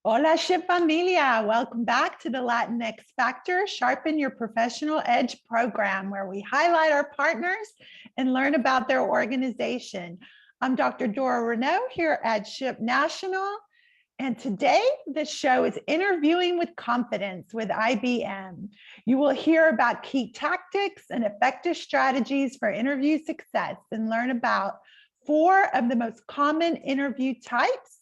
Hola, Ship Familia. Welcome back to the latinXfactor Sharpen Your Professional Edge program, where we highlight our partners and learn about their organization. I'm Dr. Dora Renaud here at Ship National. And today, the show is Interviewing with Confidence with IBM. You will hear about key tactics and effective strategies for interview success and learn about 4 of the most common interview types,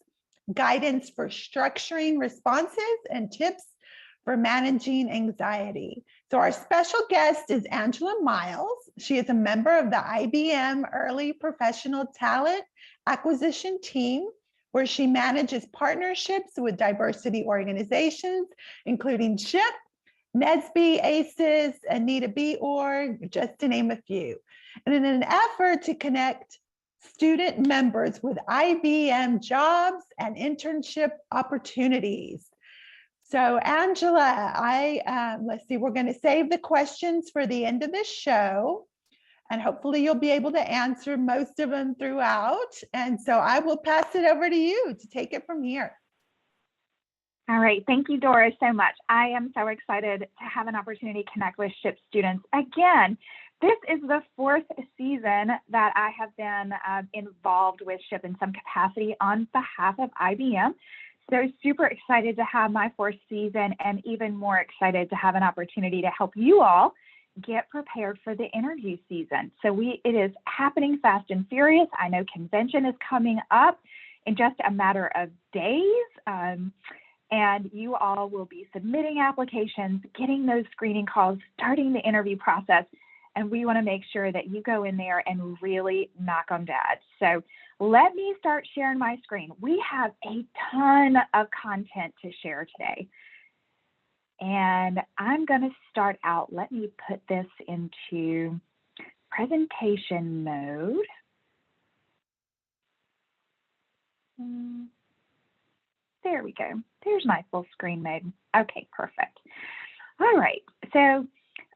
guidance for structuring responses, and tips for managing anxiety. So our special guest is Angela Miles. She is a member of the IBM Early Professional Talent Acquisition Team, where she manages partnerships with diversity organizations, including SHPE, NSBE, AISES, Anita B. Org, just to name a few. And in an effort to connect student members with IBM jobs and internship opportunities. So Angela, let's see, we're going to save the questions for the end of the show, and hopefully you'll be able to answer most of them throughout. And so I will pass it over to you to take it from here. All right, thank you, Dora, so much. I am so excited to have an opportunity to connect with SHPE students. Again, this is the 4th season that I have been involved with SHPE in some capacity on behalf of IBM. So super excited to have my 4th season, and even more excited to have an opportunity to help you all get prepared for the interview season. So it is happening fast and furious. I know convention is coming up in just a matter of days. And you all will be submitting applications, getting those screening calls, starting the interview process. And we want to make sure that you go in there and really knock them dead. So let me start sharing my screen. We have a ton of content to share today. And I'm going to start out. Let me put this into presentation mode. There we go. There's my full screen mode. Okay, perfect. All right. So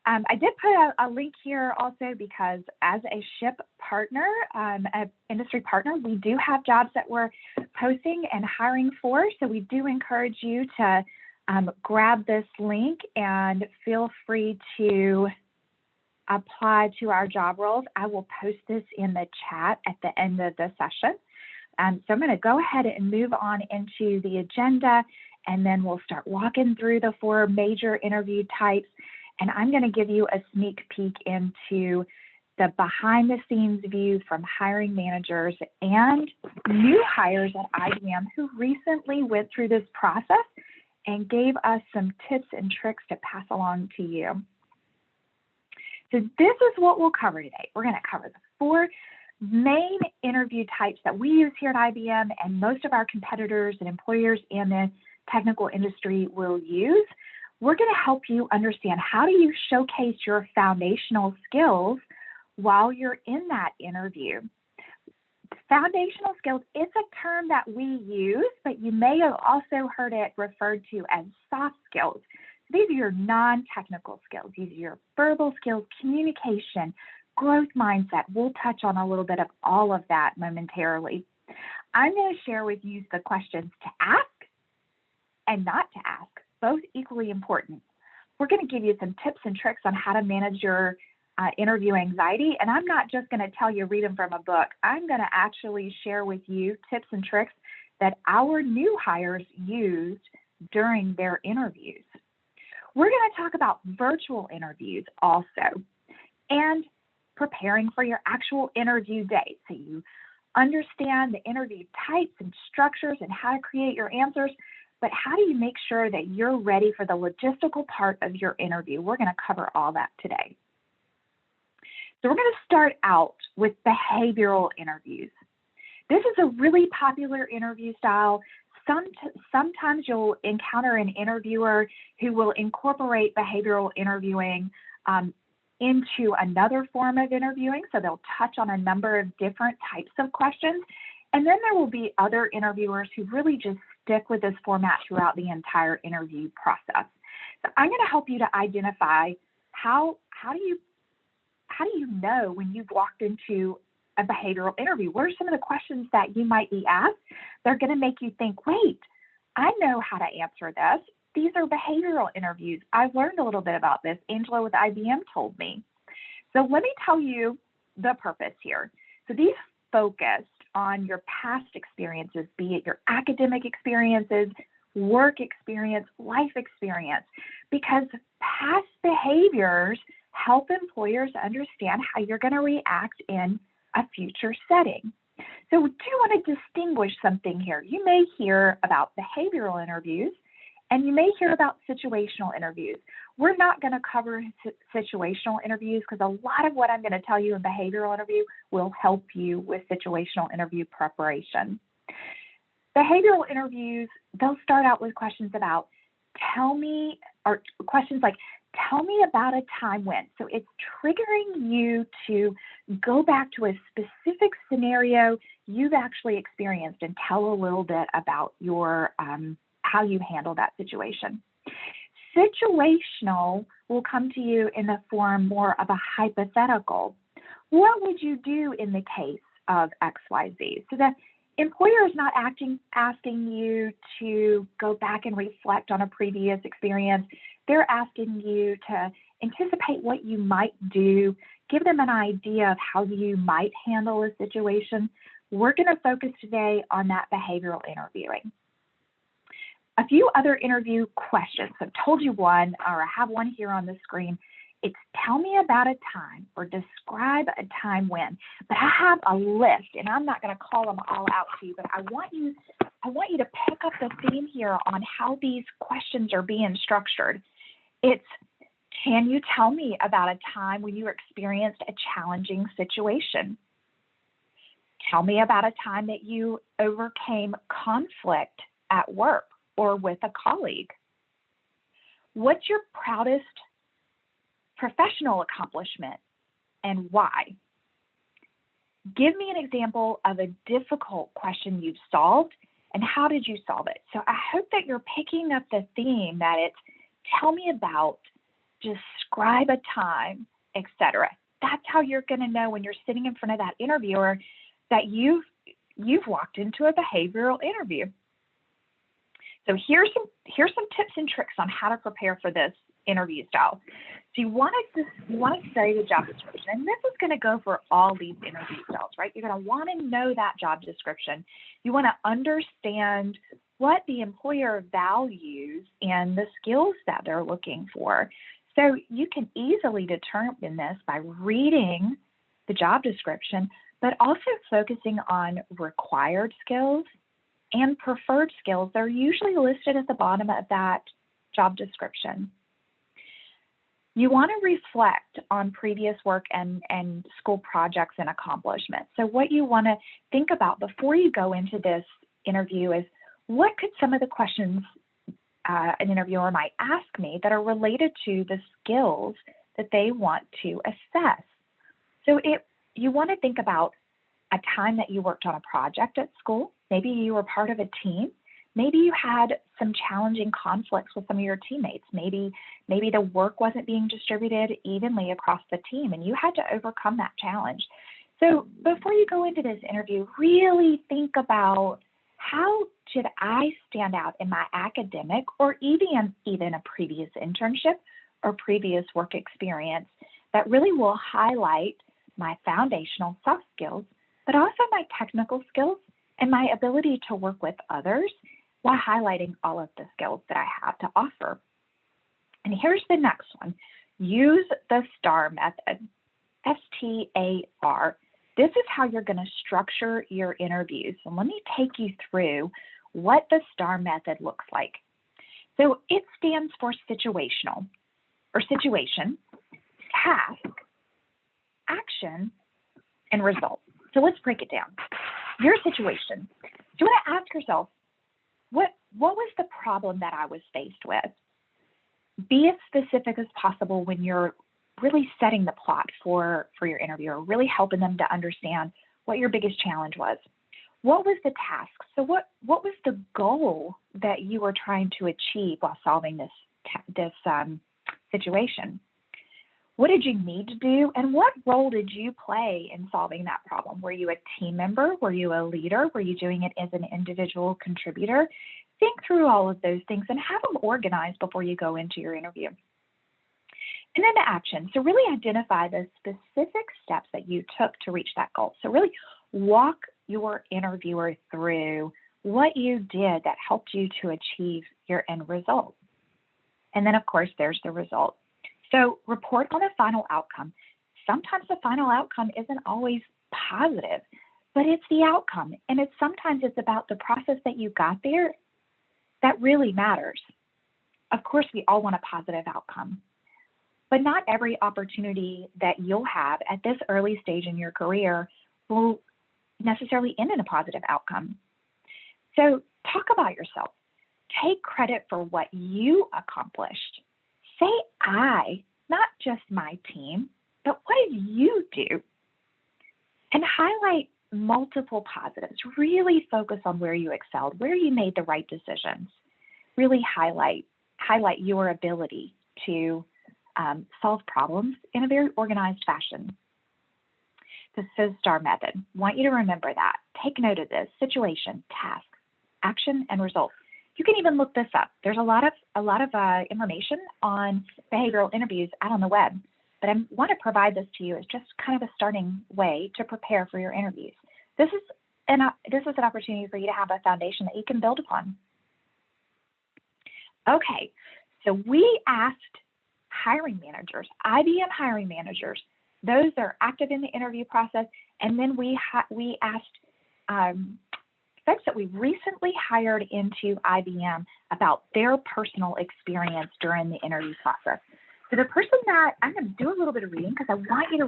I did put a link here also because as a SHPE partner, an industry partner, we do have jobs that we're posting and hiring for. So we do encourage you to grab this link and feel free to apply to our job roles. I will post this in the chat at the end of the session. So I'm going to go ahead and move on into the agenda, and then we'll start walking through the 4 major interview types. And I'm going to give you a sneak peek into the behind the scenes view from hiring managers and new hires at IBM who recently went through this process and gave us some tips and tricks to pass along to you. So this is what we'll cover today. We're going to cover the 4 main interview types that we use here at IBM and most of our competitors and employers in the technical industry will use. We're going to help you understand how do you showcase your foundational skills while you're in that interview. Foundational skills, it's a term that we use, but you may have also heard it referred to as soft skills. These are your non-technical skills. These are your verbal skills, communication, growth mindset. We'll touch on a little bit of all of that momentarily. I'm going to share with you the questions to ask and not to ask, both equally important. We're going to give you some tips and tricks on how to manage your interview anxiety. And I'm not just going to tell you read them from a book. I'm going to actually share with you tips and tricks that our new hires used during their interviews. We're going to talk about virtual interviews also, and preparing for your actual interview day. So you understand the interview types and structures and how to create your answers, but how do you make sure that you're ready for the logistical part of your interview? We're going to cover all that today. So we're going to start out with behavioral interviews. This is a really popular interview style. Sometimes you'll encounter an interviewer who will incorporate behavioral interviewing into another form of interviewing. So they'll touch on a number of different types of questions. And then there will be other interviewers who really just stick with this format throughout the entire interview process. So I'm going to help you to identify how do you know when you've walked into a behavioral interview? What are some of the questions that you might be asked? They're going to make you think, wait, I know how to answer this. These are behavioral interviews. I've learned a little bit about this. Angela with IBM told me. So let me tell you the purpose here. So these focused on your past experiences, be it your academic experiences, work experience, life experience, because past behaviors help employers understand how you're going to react in a future setting. So we do want to distinguish something here. You may hear about behavioral interviews, and you may hear about situational interviews. We're not going to cover situational interviews because a lot of what I'm going to tell you in behavioral interview will help you with situational interview preparation. Behavioral interviews, they'll start out with questions about questions like, tell me about a time when. So it's triggering you to go back to a specific scenario you've actually experienced and tell a little bit about your how you handle that situation. Situational will come to you in the form more of a hypothetical. What would you do in the case of XYZ? So the employer is not asking you to go back and reflect on a previous experience. They're asking you to anticipate what you might do, give them an idea of how you might handle a situation. We're going to focus today on that behavioral interviewing. A few other interview questions. I've told you one, or I have one here on the screen. It's tell me about a time or describe a time when. But I have a list, and I'm not going to call them all out to you, but I want you to pick up the theme here on how these questions are being structured. It's, can you tell me about a time when you experienced a challenging situation? Tell me about a time that you overcame conflict at work or with a colleague. What's your proudest professional accomplishment and why? Give me an example of a difficult question you've solved and how did you solve it? So I hope that you're picking up the theme that it's tell me about, describe a time, etc. That's how you're going to know when you're sitting in front of that interviewer that you've walked into a behavioral interview. So here's some tips and tricks on how to prepare for this interview style. So you want to study the job description, and this is going to go for all these interview styles, right? You're going to want to know that job description. You want to understand what the employer values and the skills that they're looking for. So you can easily determine this by reading the job description, but also focusing on required skills and preferred skills. They're usually listed at the bottom of that job description. You want to reflect on previous work and school projects and accomplishments. So what you want to think about before you go into this interview is, what could some of the questions an interviewer might ask me that are related to the skills that they want to assess? So you want to think about a time that you worked on a project at school. Maybe you were part of a team. Maybe you had some challenging conflicts with some of your teammates. Maybe the work wasn't being distributed evenly across the team and you had to overcome that challenge. So before you go into this interview, really think about, how should I stand out in my academic or even a previous internship or previous work experience that really will highlight my foundational soft skills, but also my technical skills and my ability to work with others while highlighting all of the skills that I have to offer. And here's the next one. Use the STAR method, STAR. This is how you're going to structure your interviews. So let me take you through what the STAR method looks like. So it stands for situational, or situation, task, action, and result. So let's break it down. Your situation. You want to ask yourself, what was the problem that I was faced with? Be as specific as possible when you're really setting the plot for your interviewer, really helping them to understand what your biggest challenge was. What was the task? So what was the goal that you were trying to achieve while solving this situation? What did you need to do? And what role did you play in solving that problem? Were you a team member? Were you a leader? Were you doing it as an individual contributor? think through all of those things and have them organized before you go into your interview. And then the action. So really identify the specific steps that you took to reach that goal. So really walk your interviewer through what you did that helped you to achieve your end result. And then, of course, there's the result. So report on the final outcome. Sometimes the final outcome isn't always positive, but it's the outcome. And sometimes it's about the process that you got there that really matters. Of course, we all want a positive outcome, but not every opportunity that you'll have at this early stage in your career will necessarily end in a positive outcome. So talk about yourself. Take credit for what you accomplished. Say I, not just my team, but what did you do? And highlight multiple positives. Really focus on where you excelled, where you made the right decisions. Really highlight your ability to solve problems in a very organized fashion. This is STAR method. Want you to remember that. Take note of this: situation, task, action, and result. You can even look this up. There's a lot of information on behavioral interviews out on the web, but I want to provide this to you as just kind of a starting way to prepare for your interviews. This is an opportunity for you to have a foundation that you can build upon. Okay, so we asked hiring managers, IBM hiring managers, those that are active in the interview process, and then we asked folks that we recently hired into IBM about their personal experience during the interview process. So the person that I'm going to do a little bit of reading because I want you to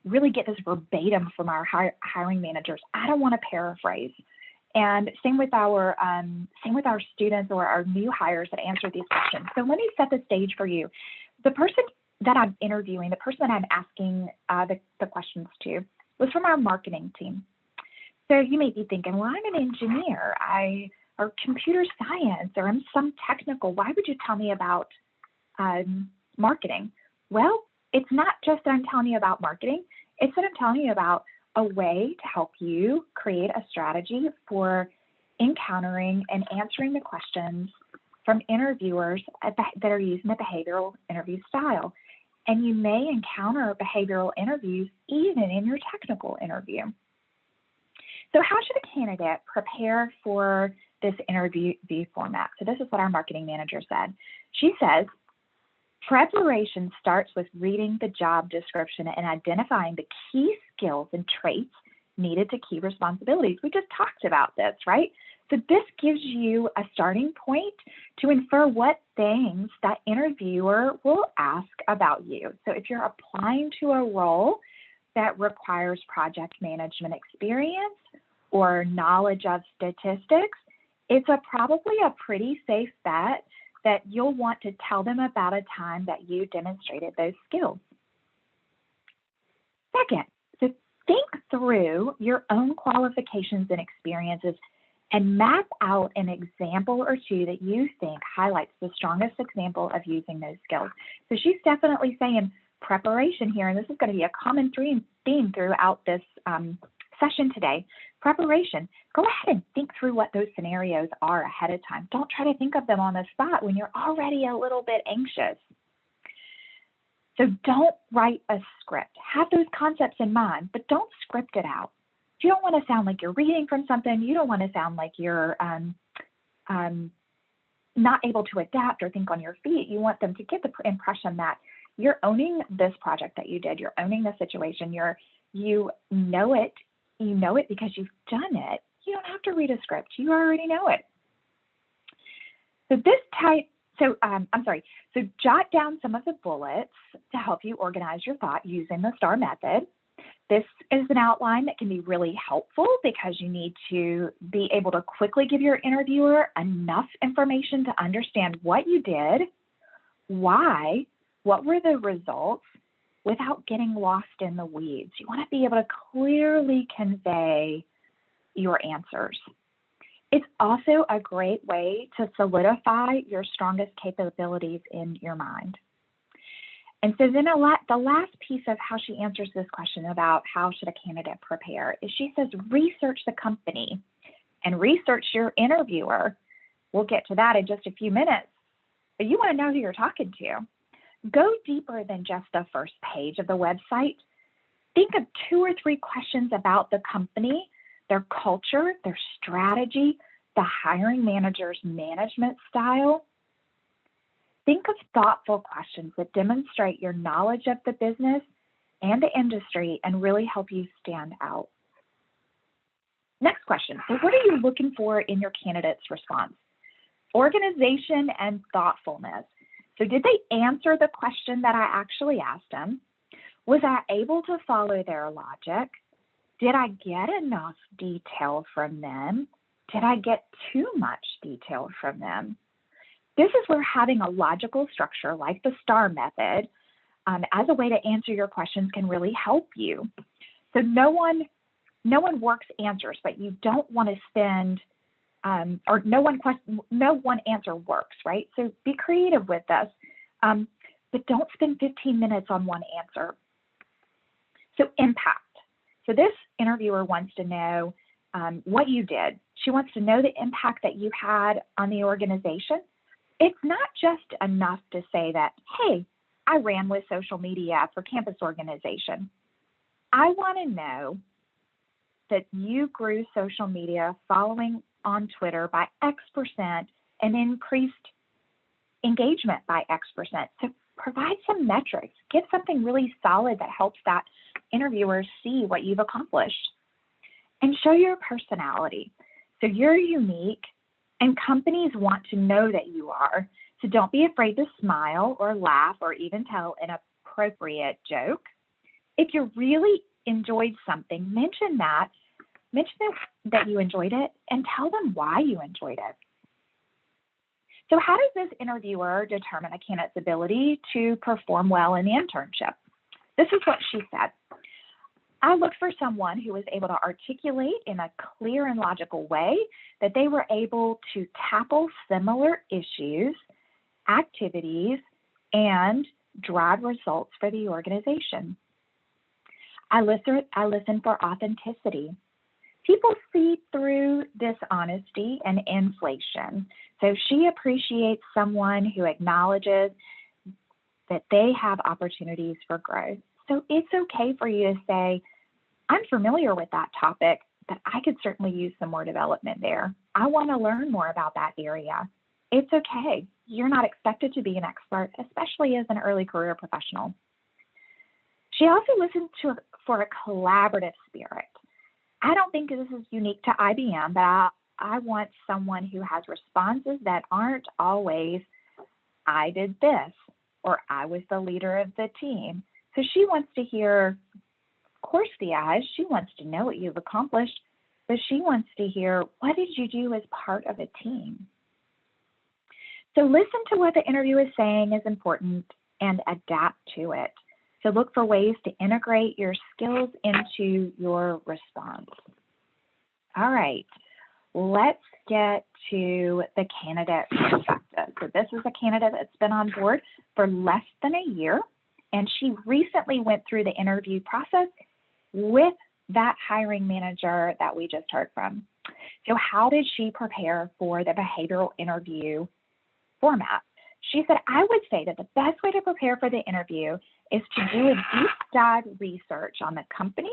really get this verbatim from our hiring managers. I don't want to paraphrase. And same with our students or our new hires that answer these questions. So let me set the stage for you. The person that I'm interviewing, the person that I'm asking the questions to, was from our marketing team. So you may be thinking, well, I'm an engineer, or computer science, or I'm some technical. Why would you tell me about marketing? Well, it's not just that I'm telling you about marketing. It's that I'm telling you about a way to help you create a strategy for encountering and answering the questions from interviewers that are using the behavioral interview style. And you may encounter behavioral interviews even in your technical interview. So how should a candidate prepare for this interview format? So this is what our marketing manager said. She says, preparation starts with reading the job description and identifying the key skills and traits needed to key responsibilities. We just talked about this, right? So this gives you a starting point to infer what things that interviewer will ask about you. So if you're applying to a role that requires project management experience or knowledge of statistics, it's probably a pretty safe bet that you'll want to tell them about a time that you demonstrated those skills. Second, so think through your own qualifications and experiences and map out an example or two that you think highlights the strongest example of using those skills. So she's definitely saying preparation here, and this is going to be a common theme throughout this session today. Preparation. Go ahead and think through what those scenarios are ahead of time. Don't try to think of them on the spot when you're already a little bit anxious. So don't write a script. Have those concepts in mind, but don't script it out. You don't want to sound like you're reading from something. You don't want to sound like you're not able to adapt or think on your feet. You want them to get the impression that you're owning this project that you did. You're owning the situation. You know it. You know it because you've done it. You don't have to read a script. You already know it. So jot down some of the bullets to help you organize your thought using the STAR method. This is an outline that can be really helpful because you need to be able to quickly give your interviewer enough information to understand what you did, why, what were the results, without getting lost in the weeds. You want to be able to clearly convey your answers. It's also a great way to solidify your strongest capabilities in your mind. And so then the last piece of how she answers this question about how should a candidate prepare is she says research the company and research your interviewer. We'll get to that in just a few minutes, but you want to know who you're talking to. Go deeper than just the first page of the website. Think of 2 or 3 questions about the company, their culture, their strategy, the hiring manager's management style. Think of thoughtful questions that demonstrate your knowledge of the business and the industry and really help you stand out. Next question. So what are you looking for in your candidate's response? Organization and thoughtfulness. So did they answer the question that I actually asked them? Was I able to follow their logic? Did I get enough detail from them? Did I get too much detail from them? This is where having a logical structure like the STAR method as a way to answer your questions can really help you. So no one works answers, but you don't want to spend, or no one answer works, right? So be creative with this, but don't spend 15 minutes on one answer. So impact. So this interviewer wants to know what you did. She wants to know the impact that you had on the organization. It's not just enough to say that, hey, I ran with social media for campus organization. I want to know that you grew social media following on Twitter by X% and increased engagement by X%. So provide some metrics. Give something really solid that helps that interviewer see what you've accomplished. And show your personality. So you're unique, and companies want to know that you are. So don't be afraid to smile or laugh or even tell an appropriate joke. If you really enjoyed something, mention that you enjoyed it and tell them why you enjoyed it. So how does this interviewer determine a candidate's ability to perform well in the internship? This is what she said. I looked for someone who was able to articulate in a clear and logical way that they were able to tackle similar issues, activities, and drive results for the organization. I listen for authenticity. People see through dishonesty and inflation. So she appreciates someone who acknowledges that they have opportunities for growth. So it's okay for you to say, I'm familiar with that topic, but I could certainly use some more development there. I want to learn more about that area. It's okay. You're not expected to be an expert, especially as an early career professional. She also listened for a collaborative spirit. I don't think this is unique to IBM, but I want someone who has responses that aren't always, I did this, or I was the leader of the team. So she wants to hear, of course, the I's. She wants to know what you've accomplished, but she wants to hear, what did you do as part of a team? So listen to what the interview is saying is important and adapt to it. So look for ways to integrate your skills into your response. All right, let's get to the candidate perspective. So this is a candidate that's been on board for less than a year, and she recently went through the interview process with that hiring manager that we just heard from. So how did she prepare for the behavioral interview format? She said, I would say that the best way to prepare for the interview is to do a deep dive research on the company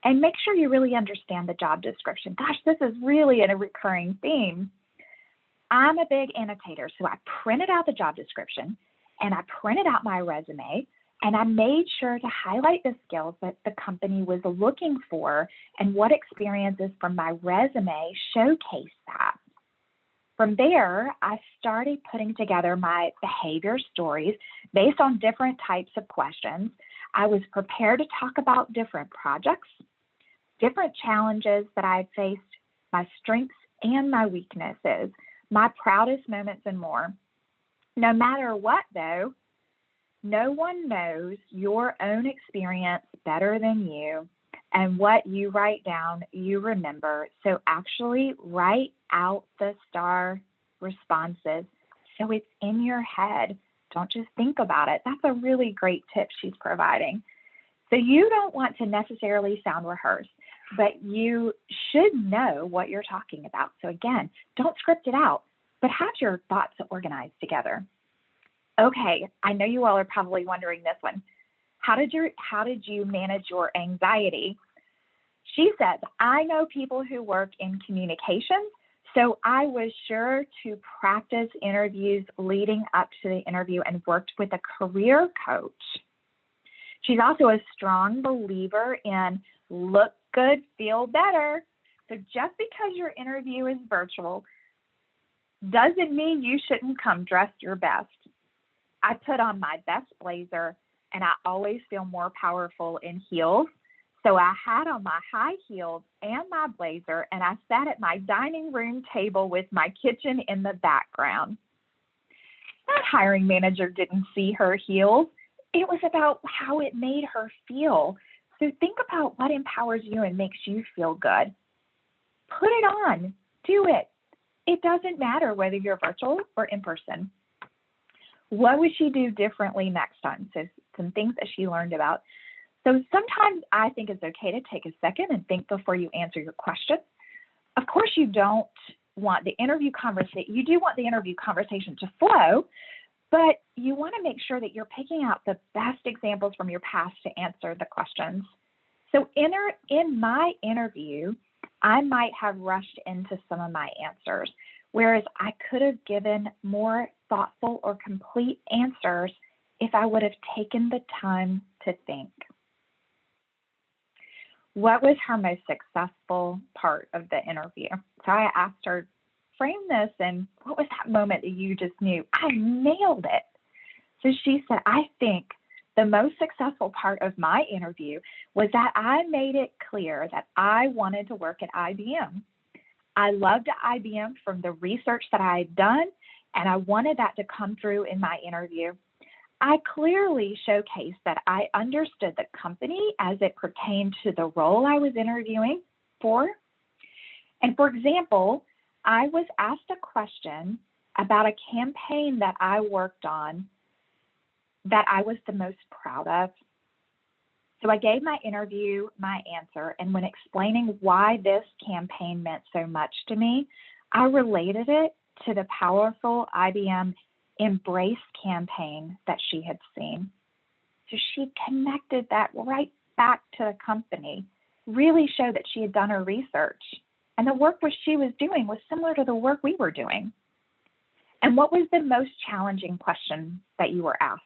and make sure you really understand the job description. Gosh, this is really a recurring theme. I'm a big annotator, so I printed out the job description and I printed out my resume and I made sure to highlight the skills that the company was looking for and what experiences from my resume showcase that. From there, I started putting together my behavior stories based on different types of questions. I was prepared to talk about different projects, different challenges that I had faced, my strengths and my weaknesses, my proudest moments, and more. No matter what, though, no one knows your own experience better than you, and what you write down, you remember. So actually write out the STAR responses so it's in your head. Don't just think about it. That's a really great tip she's providing. So you don't want to necessarily sound rehearsed. but you should know what you're talking about. So again, don't script it out, but have your thoughts organized together. Okay, I know you all are probably wondering this one. How did you manage your anxiety? She said, I know people who work in communications, so I was sure to practice interviews leading up to the interview and worked with a career coach. She's also a strong believer in look good, feel better. So just because your interview is virtual doesn't mean you shouldn't come dressed your best. I put on my best blazer and I always feel more powerful in heels. So I had on my high heels and my blazer and I sat at my dining room table with my kitchen in the background. That hiring manager didn't see her heels. It was about how it made her feel. So think about what empowers you and makes you feel good. Put it on, do it. It doesn't matter whether you're virtual or in person. What would she do differently next time? So some things that she learned about. So sometimes I think it's okay to take a second and think before you answer your question. Of course, you don't want the interview conversation, you do want the interview conversation to flow, but you want to make sure that you're picking out the best examples from your past to answer the questions. So in my interview, I might have rushed into some of my answers, whereas I could have given more thoughtful or complete answers if I would have taken the time to think. What was her most successful part of the interview? So I asked her, frame this, and what was that moment that you just knew, I nailed it? So she said, I think the most successful part of my interview was that I made it clear that I wanted to work at IBM. I loved IBM from the research that I had done, and I wanted that to come through in my interview. I clearly showcased that I understood the company as it pertained to the role I was interviewing for. And for example, I was asked a question about a campaign that I worked on that I was the most proud of. So I gave my interview my answer, and when explaining why this campaign meant so much to me, I related it to the powerful IBM Embrace campaign that she had seen. So she connected that right back to the company, really showed that she had done her research. And the work which she was doing was similar to the work we were doing. And what was the most challenging question that you were asked?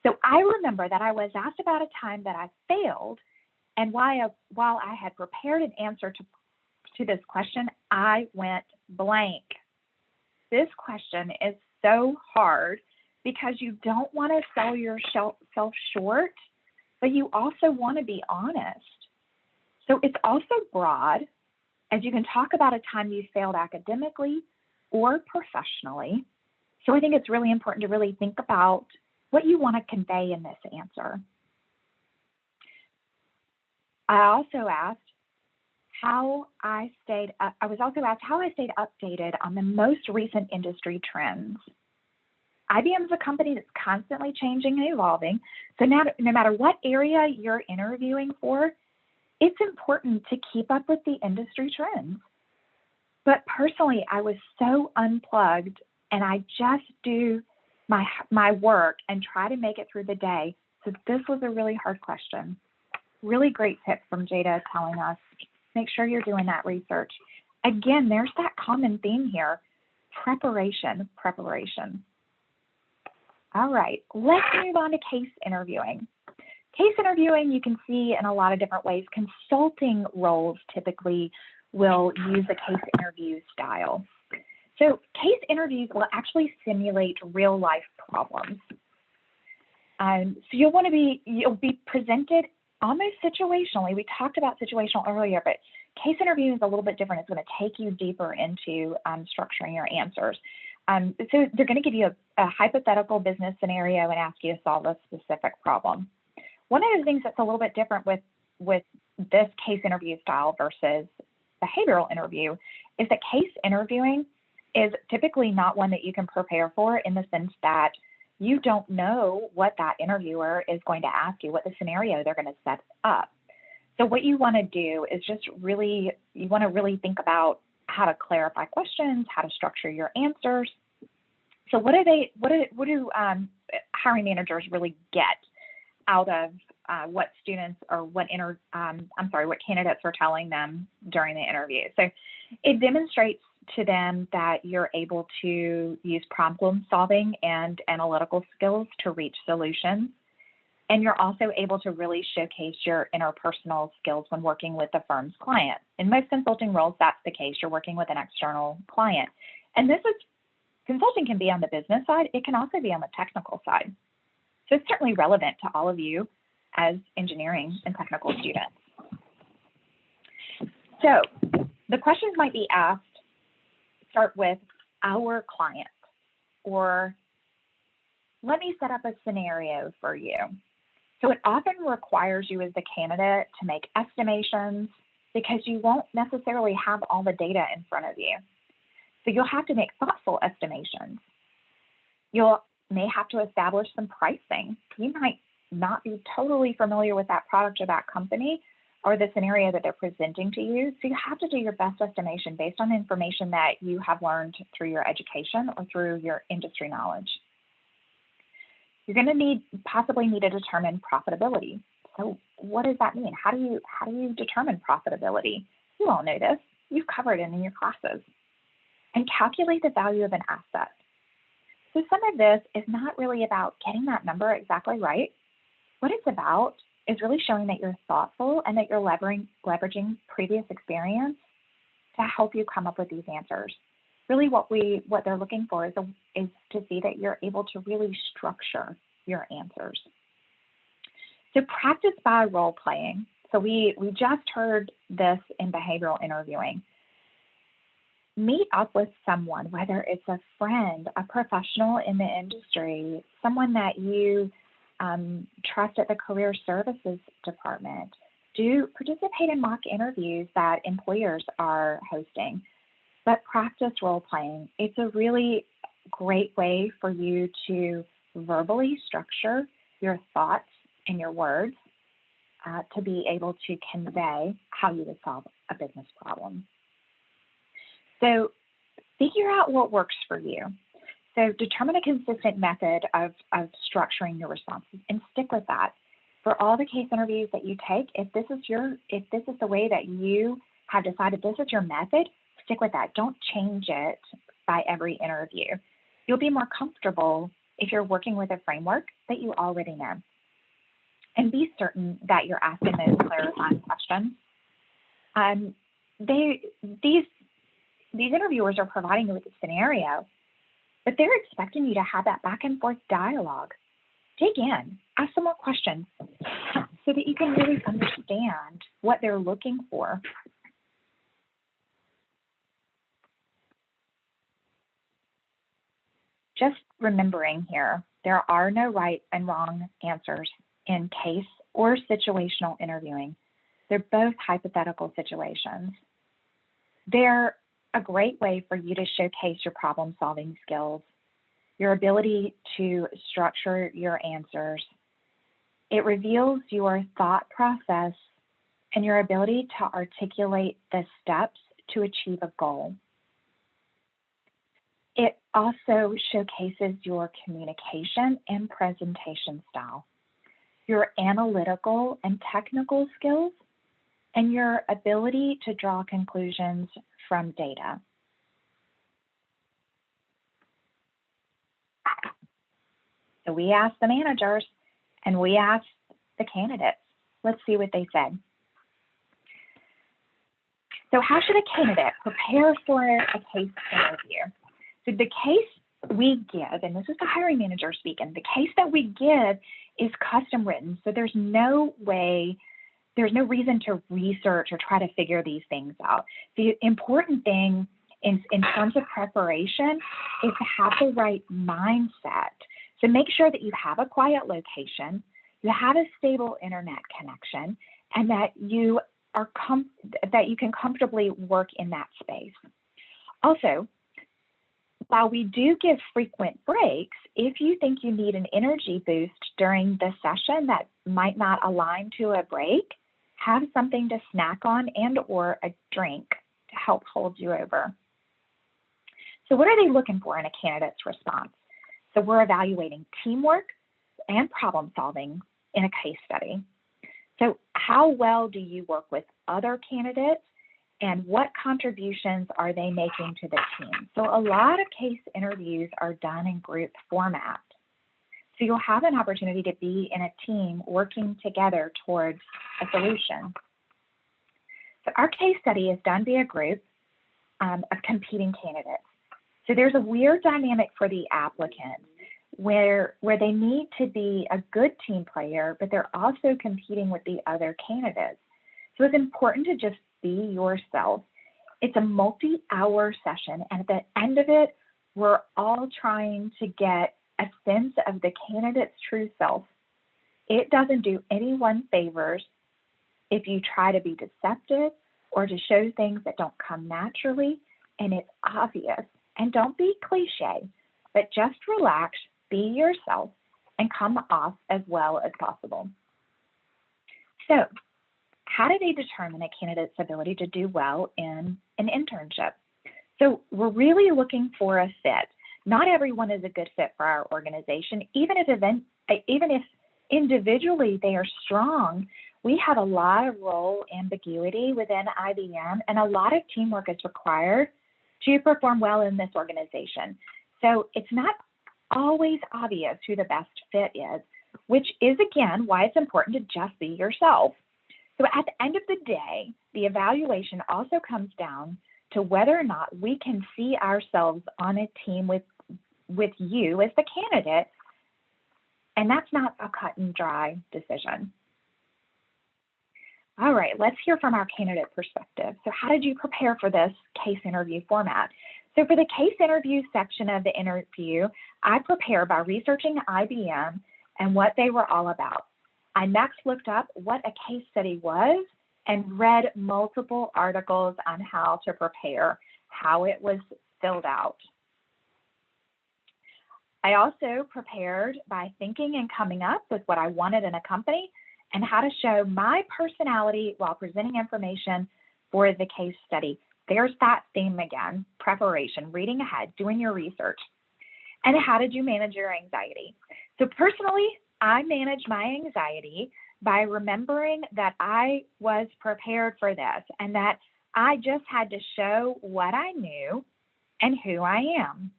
So I remember that I was asked about a time that I failed, and while I had prepared an answer to this question, I went blank. This question is so hard because you don't want to sell yourself short, but you also want to be honest. So it's also broad, as you can talk about a time you failed academically or professionally. So I think it's really important to really think about what you want to convey in this answer. I was also asked how I stayed updated on the most recent industry trends. IBM is a company that's constantly changing and evolving. So now, no matter what area you're interviewing for, it's important to keep up with the industry trends. But personally, I was so unplugged, and I just do my work and try to make it through the day. So this was a really hard question. Really great tip from Jada telling us, make sure you're doing that research. Again, there's that common theme here, preparation. All right, let's move on to case interviewing. Case interviewing, you can see in a lot of different ways. Consulting roles typically will use a case interview style. So case interviews will actually simulate real life problems. So you'll be presented almost situationally. We talked about situational earlier, but case interview is a little bit different. It's going to take you deeper into structuring your answers. So they're going to give you a hypothetical business scenario and ask you to solve a specific problem. One of the things that's a little bit different with this case interview style versus behavioral interview is that case interviewing is typically not one that you can prepare for, in the sense that you don't know what that interviewer is going to ask you, what the scenario they're going to set up. So what you want to do is just really, you want to really think about how to clarify questions, how to structure your answers. So what do hiring managers really get out of what students or what candidates are telling them during the interview? So it demonstrates to them that you're able to use problem solving and analytical skills to reach solutions. And you're also able to really showcase your interpersonal skills when working with the firm's client. In most consulting roles, that's the case. You're working with an external client. And consulting can be on the business side. It can also be on the technical side. So it's certainly relevant to all of you as engineering and technical students. So the questions might be asked, start with our client, or let me set up a scenario for you. So it often requires you as the candidate to make estimations because you won't necessarily have all the data in front of you. So you'll have to make thoughtful estimations. You may have to establish some pricing. You might not be totally familiar with that product or that company or the scenario that they're presenting to you. So you have to do your best estimation based on information that you have learned through your education or through your industry knowledge. You're going to possibly need to determine profitability. So what does that mean? How do you determine profitability? You all know this. You've covered it in your classes. And calculate the value of an asset. So some of this is not really about getting that number exactly right. What it's about is really showing that you're thoughtful and that you're leveraging previous experience to help you come up with these answers. Really what they're looking for is to see that you're able to really structure your answers. So practice by role playing. So we just heard this in behavioral interviewing. Meet up with someone, whether it's a friend, a professional in the industry, someone that you trust at the career services department. Do participate in mock interviews that employers are hosting, but practice role playing. It's a really great way for you to verbally structure your thoughts and your words to be able to convey how you would solve a business problem. So figure out what works for you. So determine a consistent method of structuring your responses and stick with that. For all the case interviews that you take, if this is the way that you have decided this is your method, stick with that. Don't change it by every interview. You'll be more comfortable if you're working with a framework that you already know. And be certain that you're asking those clarifying questions. These interviewers are providing you with a scenario, but they're expecting you to have that back and forth dialogue. Dig in, ask some more questions so that you can really understand what they're looking for. Just remembering here, there are no right and wrong answers in case or situational interviewing. They're both hypothetical situations. They're a great way for you to showcase your problem-solving skills, your ability to structure your answers. It reveals your thought process and your ability to articulate the steps to achieve a goal. It also showcases your communication and presentation style, your analytical and technical skills, and your ability to draw conclusions from data. So we asked the managers and we asked the candidates. Let's see what they said. So how should a candidate prepare for a case interview? So the case we give, and this is the hiring manager speaking, the case that we give is custom written. So there's no reason to research or try to figure these things out. The important thing in terms of preparation is to have the right mindset. So make sure that you have a quiet location, you have a stable internet connection, and that you can comfortably work in that space. Also, while we do give frequent breaks, if you think you need an energy boost during the session that might not align to a break, have something to snack on and or a drink to help hold you over. So what are they looking for in a candidate's response? So we're evaluating teamwork and problem solving in a case study. So how well do you work with other candidates, and what contributions are they making to the team? So a lot of case interviews are done in group format. So you'll have an opportunity to be in a team working together towards a solution. So our case study is done via group of competing candidates. So there's a weird dynamic for the applicant where they need to be a good team player, but they're also competing with the other candidates. So it's important to just be yourself. It's a multi-hour session, and at the end of it, we're all trying to get a sense of the candidate's true self. It doesn't do anyone favors if you try to be deceptive or to show things that don't come naturally, and it's obvious. And don't be cliche, but just relax, be yourself, and come off as well as possible. So, how do they determine a candidate's ability to do well in an internship? So we're really looking for a fit. Not everyone is a good fit for our organization. Even if individually they are strong, we have a lot of role ambiguity within IBM, and a lot of teamwork is required to perform well in this organization. So it's not always obvious who the best fit is, which is, again, why it's important to just be yourself. So at the end of the day, the evaluation also comes down to whether or not we can see ourselves on a team with you as the candidate, and that's not a cut and dry decision. All right, let's hear from our candidate perspective. So how did you prepare for this case interview format? So for the case interview section of the interview, I prepared by researching IBM and what they were all about. I next looked up what a case study was and read multiple articles on how to prepare, how it was filled out. I also prepared by thinking and coming up with what I wanted in a company and how to show my personality while presenting information for the case study. There's that theme again: preparation, reading ahead, doing your research. And how did you manage your anxiety? So personally, I managed my anxiety by remembering that I was prepared for this and that I just had to show what I knew and who I am.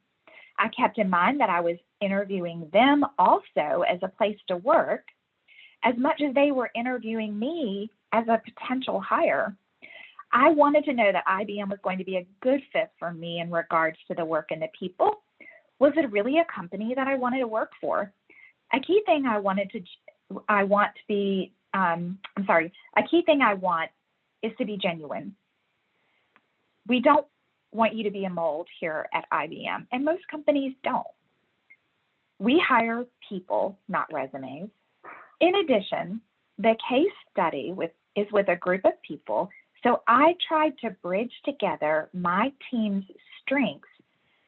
I kept in mind that I was interviewing them also as a place to work, as much as they were interviewing me as a potential hire. I wanted to know that IBM was going to be a good fit for me in regards to the work and the people. Was it really a company that I wanted to work for? A key thing I want is to be genuine. We don't want you to be a mold here at IBM, and most companies don't. We hire people, not resumes. In addition, the case study is with a group of people, so I tried to bridge together my team's strengths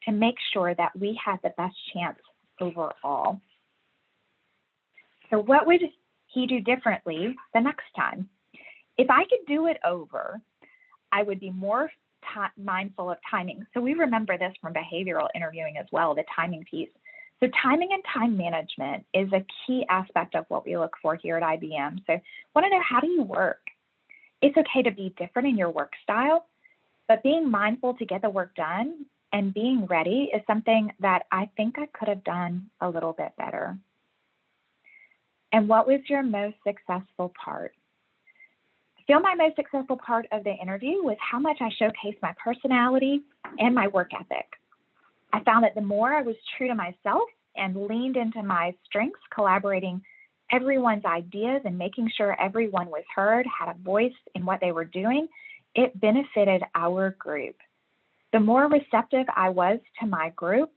to make sure that we had the best chance overall. So what would he do differently the next time? If I could do it over, I would be more mindful of timing. So we remember this from behavioral interviewing as well, the timing piece. So timing and time management is a key aspect of what we look for here at IBM. So I want to know, how do you work? It's okay to be different in your work style, but being mindful to get the work done and being ready is something that I think I could have done a little bit better. And what was your most successful part? I feel my most successful part of the interview was how much I showcased my personality and my work ethic. I found that the more I was true to myself and leaned into my strengths, collaborating everyone's ideas and making sure everyone was heard, had a voice in what they were doing, it benefited our group. The more receptive I was to my group,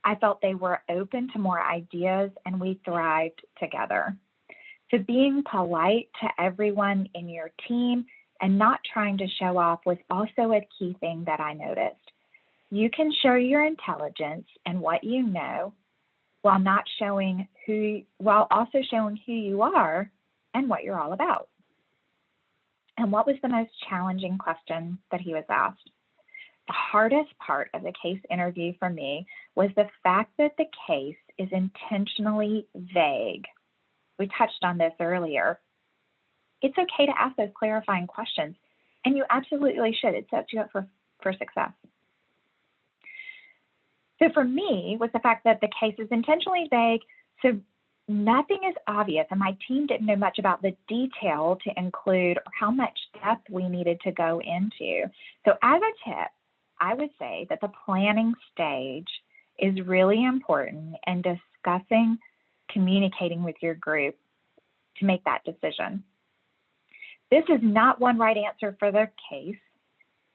I felt they were open to more ideas and we thrived together. So being polite to everyone in your team and not trying to show off was also a key thing that I noticed. You can show your intelligence and what you know while also showing who you are and what you're all about. And what was the most challenging question that he was asked? The hardest part of the case interview for me was the fact that the case is intentionally vague. We touched on this earlier. It's okay to ask those clarifying questions, and you absolutely should. It sets you up for success. So for me, was the fact that the case is intentionally vague, so nothing is obvious, and my team didn't know much about the detail to include or how much depth we needed to go into. So as a tip, I would say that the planning stage is really important in discussing, communicating with your group to make that decision. This is not one right answer for the case,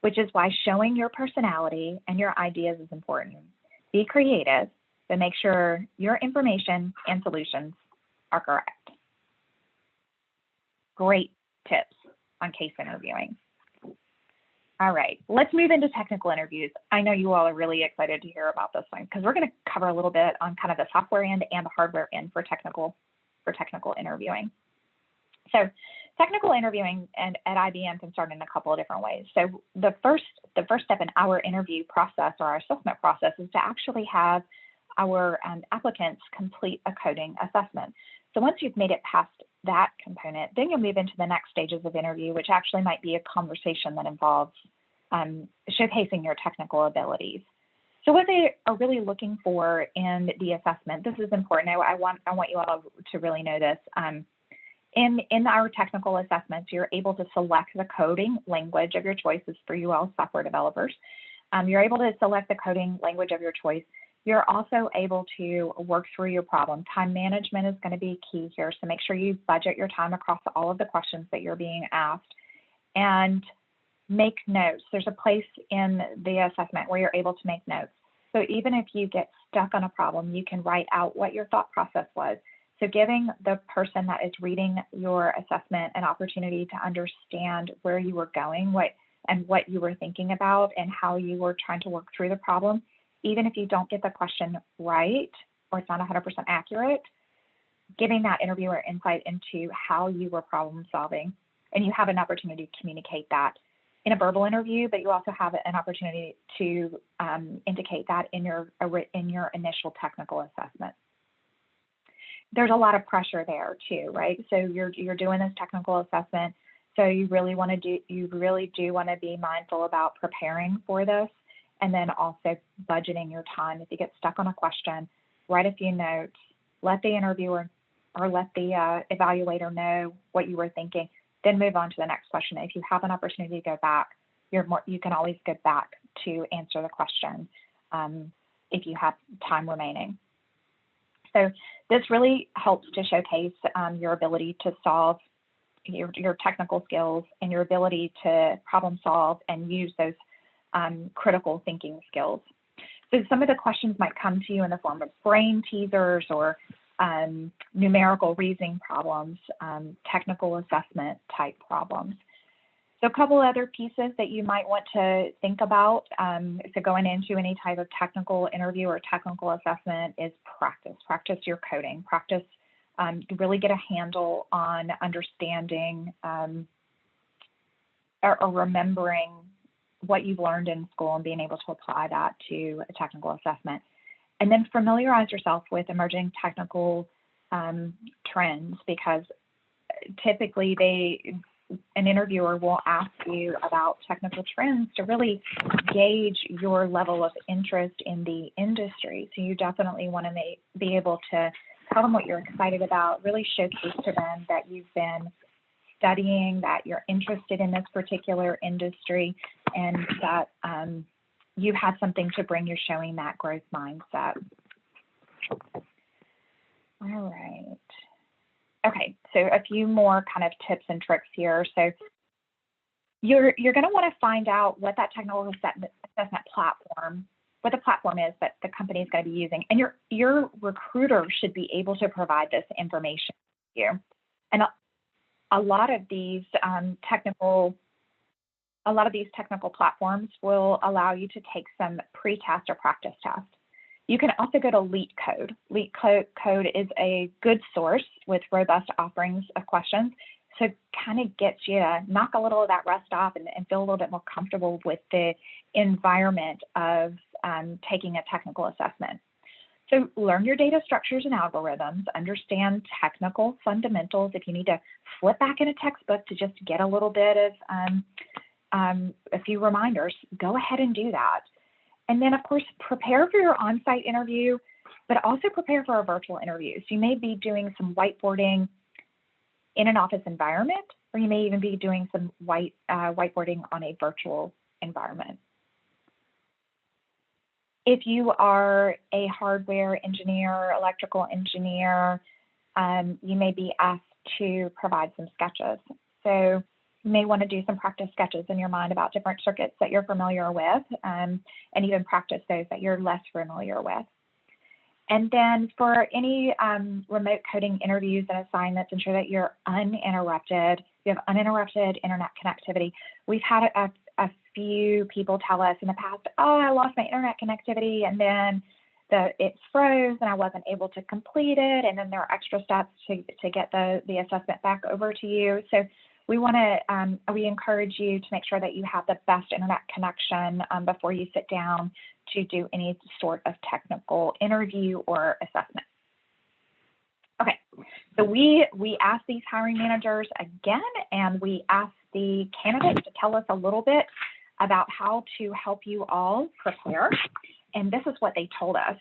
which is why showing your personality and your ideas is important. Be creative, but make sure your information and solutions are correct. Great tips on case interviewing. All right, let's move into technical interviews. I know you all are really excited to hear about this one because we're going to cover a little bit on kind of the software end and the hardware end for technical interviewing. So technical interviewing and at IBM can start in a couple of different ways. So the first step in our interview process or our assessment process is to actually have our applicants complete a coding assessment. So once you've made it past that component, then you'll move into the next stages of interview, which actually might be a conversation that involves showcasing your technical abilities. So what they are really looking for in the assessment, this is important. I want you all to really know this. In our technical assessments, you're able to select the coding language of your choices for you all software developers. You're able to select the coding language of your choice. You're also able to work through your problem. Time management is going to be key here, so make sure you budget your time across all of the questions that you're being asked and make notes. There's a place in the assessment where you're able to make notes. So even if you get stuck on a problem, you can write out what your thought process was. So giving the person that is reading your assessment an opportunity to understand where you were going, what you were thinking about, and how you were trying to work through the problem. Even if you don't get the question right or it's not 100% accurate, giving that interviewer insight into how you were problem solving. And you have an opportunity to communicate that in a verbal interview, but you also have an opportunity to indicate that in your initial technical assessment. There's a lot of pressure there too, right? So you're doing this technical assessment, so you really do want to be mindful about preparing for this. And then also budgeting your time. If you get stuck on a question, write a few notes, let the interviewer or let the evaluator know what you were thinking, then move on to the next question. If you have an opportunity to go back, you can always go back to answer the question if you have time remaining. So this really helps to showcase your ability to solve your technical skills and your ability to problem solve and use those critical thinking skills. So some of the questions might come to you in the form of brain teasers or numerical reasoning problems, technical assessment type problems. So a couple other pieces that you might want to think about so going into any type of technical interview or technical assessment is practice. Practice your coding. Practice to really get a handle on understanding or remembering what you've learned in school and being able to apply that to a technical assessment. And then familiarize yourself with emerging technical trends, because typically an interviewer will ask you about technical trends to really gauge your level of interest in the industry. So you definitely want to be able to tell them what you're excited about, really showcase to them that you've been studying, that you're interested in this particular industry, and that you have something to bring. You're showing that growth mindset. All right. Okay, so a few more kind of tips and tricks here. So you're going to want to find out what that technical assessment platform, what the platform is that the company is going to be using, and your recruiter should be able to provide this information to you. And a lot of these technical platforms will allow you to take some pre-test or practice tests. You can also go to LeetCode. LeetCode is a good source with robust offerings of questions. So kind of gets you to knock a little of that rust off and feel a little bit more comfortable with the environment of taking a technical assessment. So learn your data structures and algorithms, understand technical fundamentals. If you need to flip back in a textbook to just get a little bit of a few reminders, go ahead and do that. And then, of course, prepare for your on-site interview, but also prepare for a virtual interview. So you may be doing some whiteboarding in an office environment, or you may even be doing some whiteboarding on a virtual environment. If you are a hardware engineer, electrical engineer, you may be asked to provide some sketches. So you may want to do some practice sketches in your mind about different circuits that you're familiar with, and even practice those that you're less familiar with. And then for any remote coding interviews and assignments, ensure that you're uninterrupted. You have uninterrupted internet connectivity. We've had a few people tell us in the past, oh, I lost my internet connectivity, and then it froze and I wasn't able to complete it. And then there are extra steps to get the assessment back over to you. So we encourage you to make sure that you have the best internet connection before you sit down to do any sort of technical interview or assessment. Okay, so we ask these hiring managers again, and we ask the candidates to tell us a little bit about how to help you all prepare. And this is what they told us.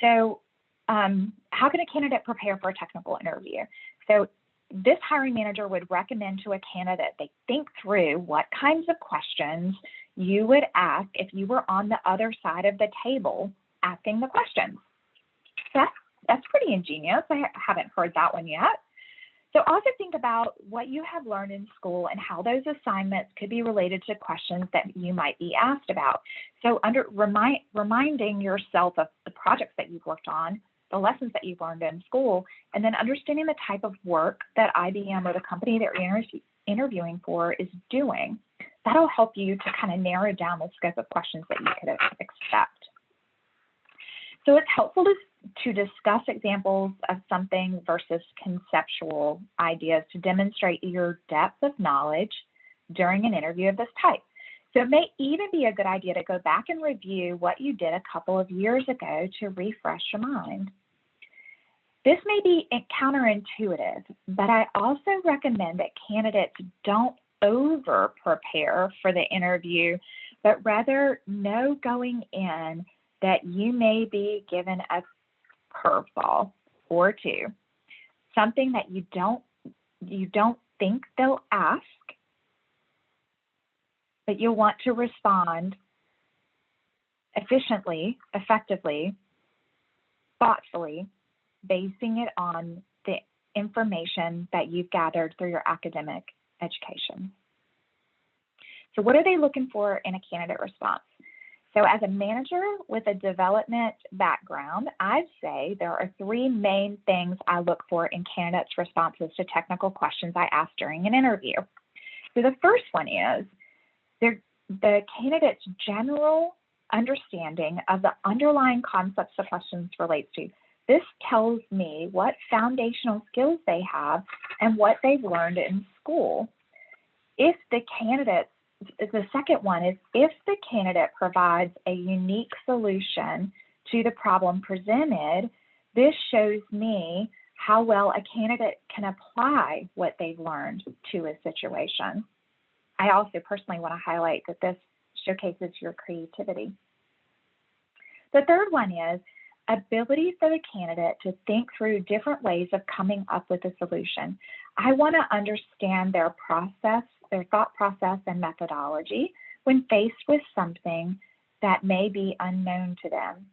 So how can a candidate prepare for a technical interview? So this hiring manager would recommend to a candidate they think through what kinds of questions you would ask if you were on the other side of the table asking the questions. That's pretty ingenious. I haven't heard that one yet. So also think about what you have learned in school and how those assignments could be related to questions that you might be asked about. So reminding yourself of the projects that you've worked on, the lessons that you've learned in school, and then understanding the type of work that IBM or the company that you're interviewing for is doing. That'll help you to kind of narrow down the scope of questions that you could expect. So it's helpful to discuss examples of something versus conceptual ideas to demonstrate your depth of knowledge during an interview of this type. So it may even be a good idea to go back and review what you did a couple of years ago to refresh your mind. This may be counterintuitive, but I also recommend that candidates don't over-prepare for the interview, but rather know going in that you may be given a curveball or two, something that you don't think they'll ask, but you'll want to respond efficiently, effectively, thoughtfully, basing it on the information that you've gathered through your academic education. So what are they looking for in a candidate response? So as a manager with a development background, I'd say there are three main things I look for in candidates' responses to technical questions I ask during an interview. So the first one is the candidate's general understanding of the underlying concepts the questions relates to. This tells me what foundational skills they have and what they've learned in school. If the second one is if the candidate provides a unique solution to the problem presented, this shows me how well a candidate can apply what they've learned to a situation. I also personally want to highlight that this showcases your creativity. The third one is ability for the candidate to think through different ways of coming up with a solution. I want to understand their process, their thought process and methodology when faced with something that may be unknown to them.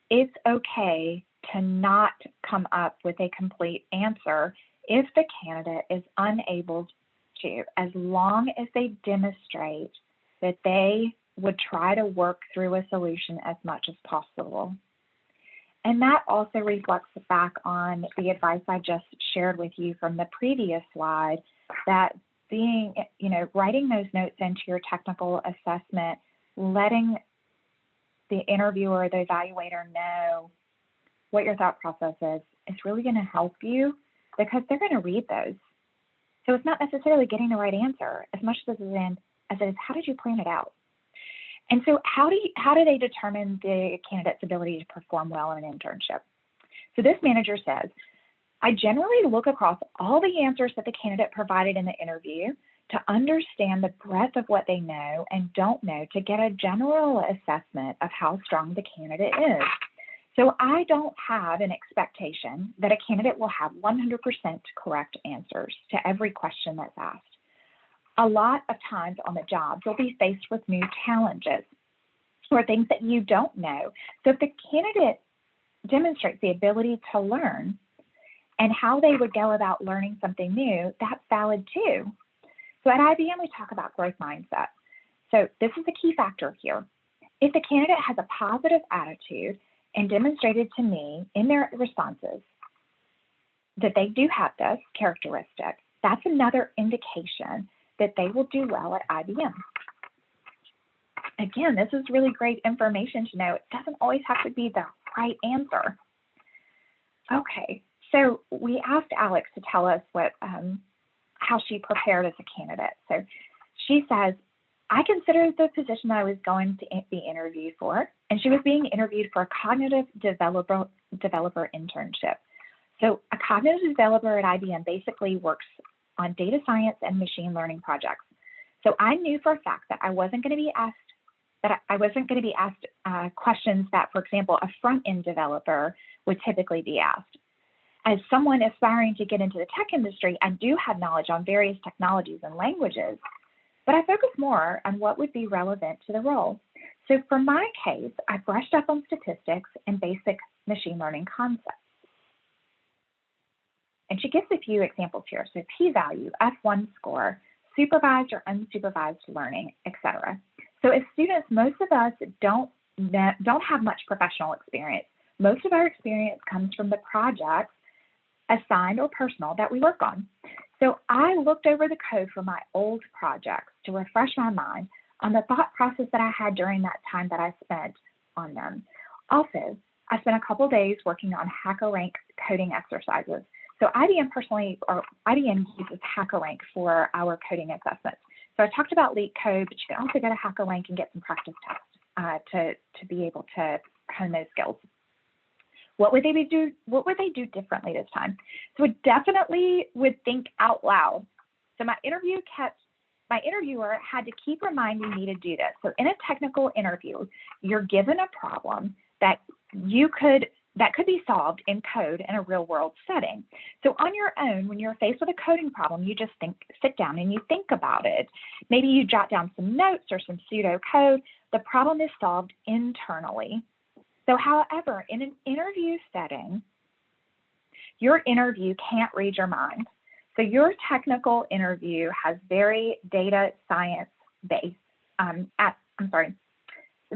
It's okay to not come up with a complete answer if the candidate is unable to, as long as they demonstrate that they would try to work through a solution as much as possible. And that also reflects back on the advice I just shared with you from the previous slide, that writing those notes into your technical assessment, letting the interviewer, the evaluator know what your thought process is really going to help you, because they're going to read those. So it's not necessarily getting the right answer as much as it is how did you plan it out? And so how do they determine the candidate's ability to perform well in an internship? So this manager says, I generally look across all the answers that the candidate provided in the interview to understand the breadth of what they know and don't know to get a general assessment of how strong the candidate is. So I don't have an expectation that a candidate will have 100% correct answers to every question that's asked. A lot of times on the job, you'll be faced with new challenges or things that you don't know. So if the candidate demonstrates the ability to learn and how they would go about learning something new, that's valid too. So at IBM, we talk about growth mindset. So this is a key factor here. If the candidate has a positive attitude and demonstrated to me in their responses that they do have this characteristic, that's another indication that they will do well at IBM. Again, this is really great information to know. It doesn't always have to be the right answer. Okay, so we asked Alex to tell us how she prepared as a candidate. So she says, I considered the position that I was going to be interviewed for, and she was being interviewed for a cognitive developer internship. So a cognitive developer at IBM basically works on data science and machine learning projects. So I knew for a fact that I wasn't going to be asked questions that, for example, a front-end developer would typically be asked. As someone aspiring to get into the tech industry, I do have knowledge on various technologies and languages, but I focus more on what would be relevant to the role. So for my case, I brushed up on statistics and basic machine learning concepts. And she gives a few examples here. So p-value, F1 score, supervised or unsupervised learning, etc. So as students, most of us don't have much professional experience. Most of our experience comes from the projects, assigned or personal, that we work on. So I looked over the code for my old projects to refresh my mind on the thought process that I had during that time that I spent on them. Also, I spent a couple days working on HackerRank coding exercises. So IBM uses HackerRank for our coding assessments. So I talked about LeetCode, but you can also go to HackerRank and get some practice tests to be able to hone those skills. What would they do differently this time? So I definitely would think out loud. So my interviewer had to keep reminding me to do this. So in a technical interview, you're given a problem that could be solved in code in a real world setting. So on your own, when you're faced with a coding problem, you just sit down and you think about it. Maybe you jot down some notes or some pseudo code. The problem is solved internally. So however, in an interview setting, your interview can't read your mind. So your technical interview has very data science based.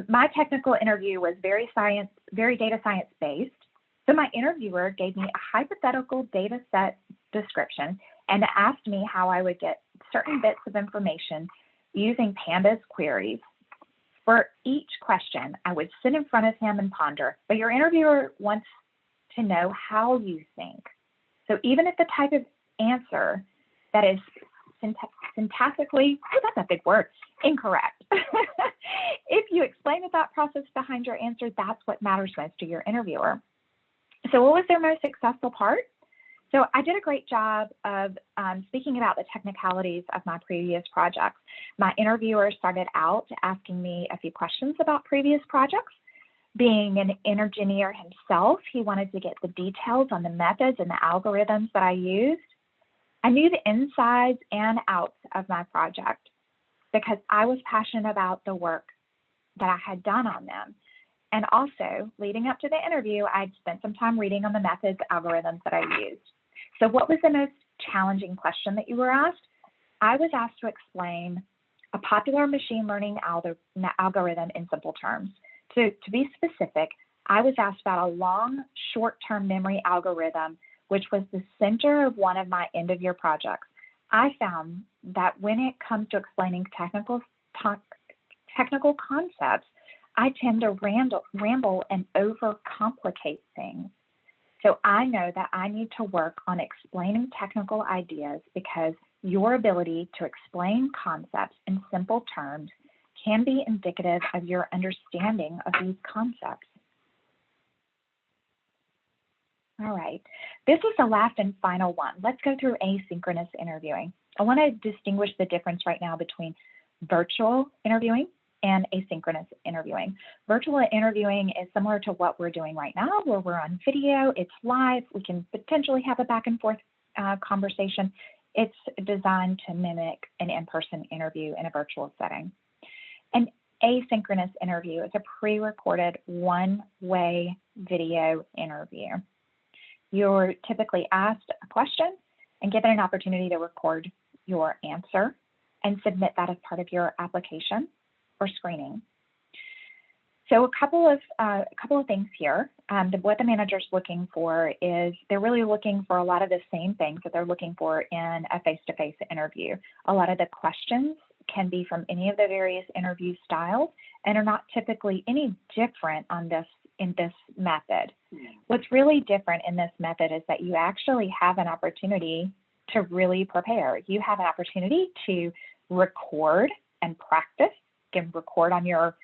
My technical interview was very data science based. So my interviewer gave me a hypothetical data set description and asked me how I would get certain bits of information using Pandas queries. For each question, I would sit in front of him and ponder, but your interviewer wants to know how you think. So even if the type of answer that is syntactically, that's a big word, incorrect. If you explain the thought process behind your answer, that's what matters most to your interviewer. So what was their most successful part? So I did a great job of speaking about the technicalities of my previous projects. My interviewer started out asking me a few questions about previous projects. Being an engineer himself, he wanted to get the details on the methods and the algorithms that I used. I knew the insides and outs of my project because I was passionate about the work that I had done on them. And also, leading up to the interview, I'd spent some time reading on the methods, algorithms that I used. So what was the most challenging question that you were asked? I was asked to explain a popular machine learning algorithm in simple terms. To be specific, I was asked about a long, short-term memory algorithm, which was the center of one of my end-of-year projects. I found that when it comes to explaining technical concepts, I tend to ramble and overcomplicate things. So I know that I need to work on explaining technical ideas because your ability to explain concepts in simple terms can be indicative of your understanding of these concepts. All right, this is the last and final one. Let's go through asynchronous interviewing. I want to distinguish the difference right now between virtual interviewing and asynchronous interviewing. Virtual interviewing is similar to what we're doing right now, where we're on video, it's live, we can potentially have a back and forth conversation. It's designed to mimic an in-person interview in a virtual setting. An asynchronous interview is a pre-recorded one-way video interview. You're typically asked a question and given an opportunity to record your answer and submit that as part of your application or screening. So a couple of things here. What the manager's looking for is they're really looking for a lot of the same things that they're looking for in a face-to-face interview. A lot of the questions can be from any of the various interview styles and are not typically any different in this method. What's really different in this method is that you actually have an opportunity to really prepare. You have an opportunity to record and practice. You can record on your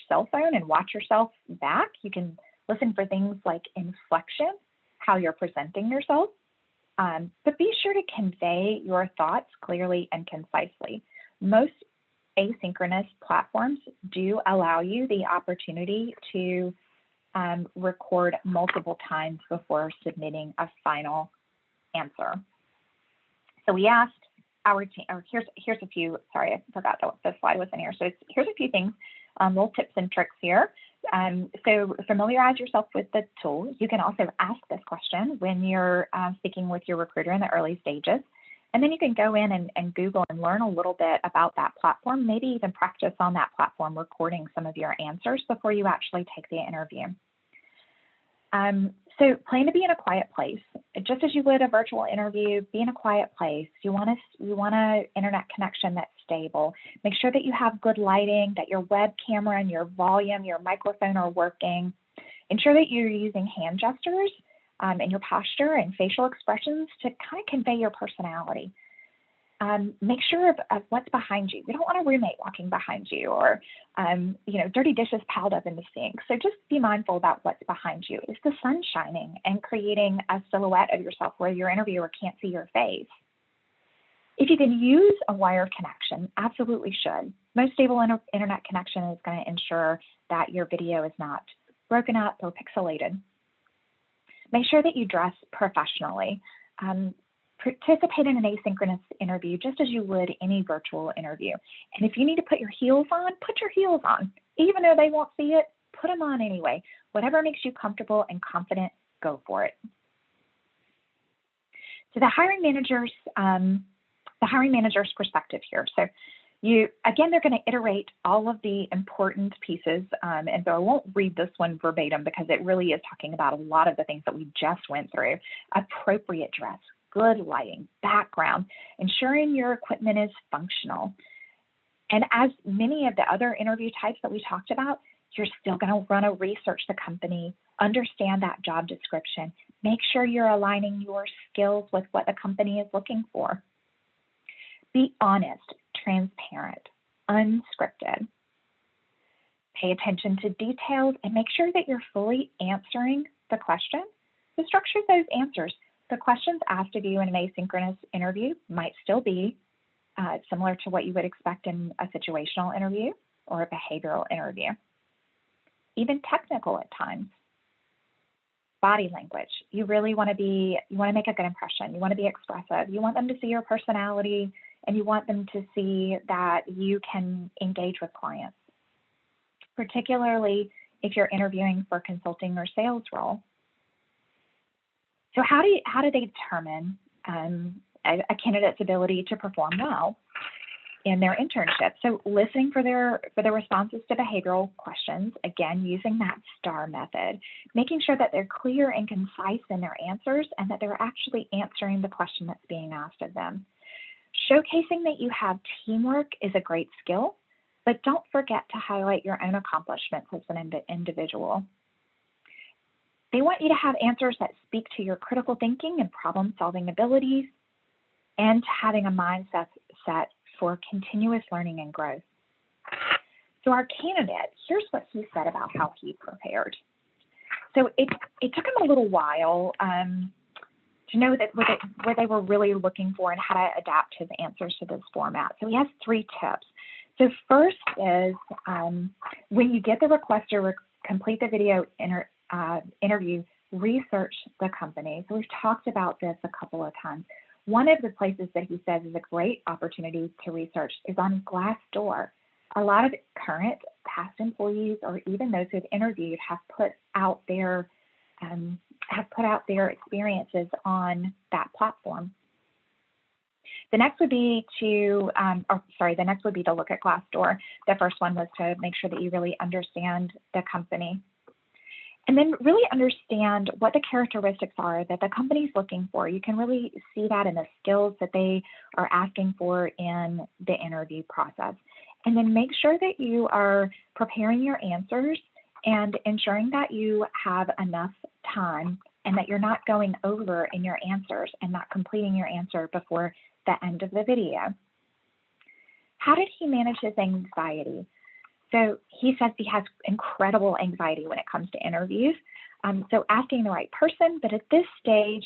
cell phone and watch yourself back. You can listen for things like inflection, how you're presenting yourself, but be sure to convey your thoughts clearly and concisely. Most asynchronous platforms do allow you the opportunity to record multiple times before submitting a final answer. So we asked our team, or here's a few, sorry, I forgot that the slide was in here. So here's a few things, little tips and tricks here. So familiarize yourself with the tool. You can also ask this question when you're speaking with your recruiter in the early stages. And then you can go in and Google and learn a little bit about that platform, maybe even practice on that platform recording some of your answers before you actually take the interview. So plan to be in a quiet place. Just as you would a virtual interview, be in a quiet place. You want an internet connection that's stable. Make sure that you have good lighting, that your web camera and your volume, your microphone are working. Ensure that you're using hand gestures and your posture and facial expressions to kind of convey your personality. Make sure of what's behind you. You don't want a roommate walking behind you or, dirty dishes piled up in the sink. So just be mindful about what's behind you. Is the sun shining and creating a silhouette of yourself where your interviewer can't see your face? If you can use a wired connection, absolutely should. Most stable internet connection is going to ensure that your video is not broken up or pixelated. Make sure that you dress professionally. Participate in an asynchronous interview just as you would any virtual interview. And if you need to put your heels on, put your heels on. Even though they won't see it, put them on anyway. Whatever makes you comfortable and confident, go for it. So the hiring manager's perspective here. So they're going to iterate all of the important pieces, and so I won't read this one verbatim because it really is talking about a lot of the things that we just went through. Appropriate dress, good lighting, background, ensuring your equipment is functional. And as many of the other interview types that we talked about, you're still going to want to research the company, understand that job description, make sure you're aligning your skills with what the company is looking for. Be honest, transparent, unscripted. Pay attention to details and make sure that you're fully answering the question. So structure those answers. The questions asked of you in an asynchronous interview might still be similar to what you would expect in a situational interview or a behavioral interview, even technical at times. Body language. You really want to make a good impression. You want to be expressive. You want them to see your personality, and you want them to see that you can engage with clients, particularly if you're interviewing for a consulting or sales role. So how do they determine a candidate's ability to perform well in their internship? So listening for their responses to behavioral questions, again, using that STAR method, making sure that they're clear and concise in their answers and that they're actually answering the question that's being asked of them. Showcasing that you have teamwork is a great skill, but don't forget to highlight your own accomplishments as an individual. They want you to have answers that speak to your critical thinking and problem-solving abilities, and having a mindset set for continuous learning and growth. So our candidate, here's what he said about how he prepared. So it took him a little while to know that what they were really looking for and how to adapt his answers to this format. So he has 3 tips. So first is when you get the request to complete the video interview, research the company. So we've talked about this a couple of times. One of the places that he says is a great opportunity to research is on Glassdoor. A lot of current, past employees, or even those who've interviewed have put out their experiences on that platform. The next would be to, the next would be to look at Glassdoor. The first one was to make sure that you really understand the company. And then really understand what the characteristics are that the company's looking for. You can really see that in the skills that they are asking for in the interview process. And then make sure that you are preparing your answers and ensuring that you have enough time and that you're not going over in your answers and not completing your answer before the end of the video. How did he manage his anxiety? So he says he has incredible anxiety when it comes to interviews. So asking the right person, but at this stage,